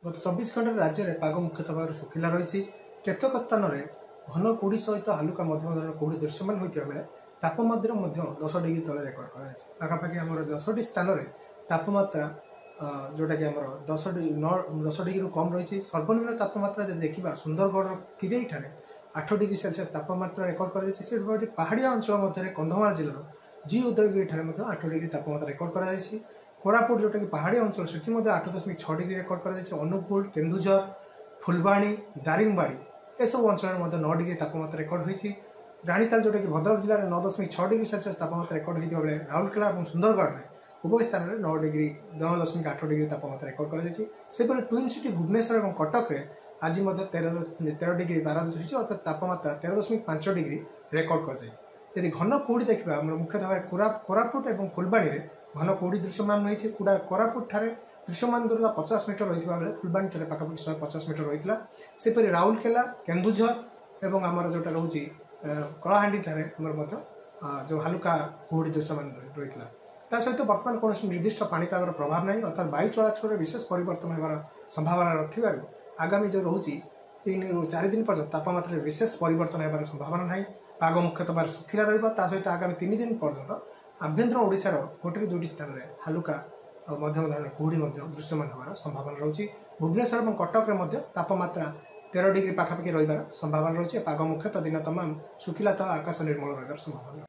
गत 24 घंटे राज्य में पाग मुख्यतः भाव शुखिला रही। केतक स्थान में घन कुड़ी सहित हालुका मध्यम धरण कुड़ी दृश्यमान होता बेले तापमात्रा 10 डिग्री तले रेकर्ड करापाखि आम 10टी स्थान में तापमात्रा जोटा कि आम 10 डिग्री कम रही। सर्वनिम्न तापमात्रा जब देखा सुंदरगढ़ किरई ठारे 8 डिग्री सेल्सियस तापमात्रा रेकर्ड कर पहाड़िया अंचल मध्य कंधमाल जिलार जी उदयगिरी ठारे 8 डिग्री तापमात्रा रेकर्ड कर कोरापुट जोटा कि पहाड़ी अंचल से 8.6 डिग्री रेकर्ड कर अनुगुल केन्दुझर फुलबाणी दारिंगबाड़ी एसबू अंचल 9 डिग्री तापमात्रा रेकर्ड होती। रानीताल जोटा कि भद्रक जिले में 9.6 डिग्री सेल्सियस तापमात्रा रेकर्ड होता बेले राउरकेला और सुंदरगढ़ में उभय स्थान में 9.8 डिग्री तापमात्रा रेकर्ड कर ट्विन सिटी भुवनेश्वर और कटक में आज 13 डिग्री 12 दूसरी अर्थात तापमात्रा 13.5 डिग्री रेकर्ड कर घन कुहुड़ी देखा मुख्यतः कोरापुट और फुलबाणी में घन कुहुड़ी दृश्यमान रही। कोरापुट ठारे दृश्यमान दूरता 50 मीटर रही बेले फुलबाणी ठारे पाखापाखि 150 मीटर रही सेपरी राउरकेला केन्दुझर और आमर जोटा रोचे कलाहांडी ठारे जो हालुका कुहुड़ी दृश्यमान रही सहित बर्तमान कौन निर्दिष्ट पाणीपागर प्रभाव नहीं अर्थात वायु चलाचल विशेष परिवर्तन होबार संभावना आगामी जो रोचे 3 ରୁ 4 दिन पर्यंत तापमात्रा विशेष परिवर्तन होबार संभावना नहीं। पाग मुख्यतः शुखिला रहित आगामी 3 दिन पर्यंत आभ्यंतर ओडिशार 1 ରୁ 2ଟି स्थान में हालुका मध्यम धरण कुहुड़ी दृश्यमान होबार संभावना रही। भुवनेश्वर और कटक में तापमात्रा 13 डिग्री पाखापाखि रही संभावना रही। पाग मुख्यतः दिन तमाम शुखिला आकाश निर्मल रही संभावना।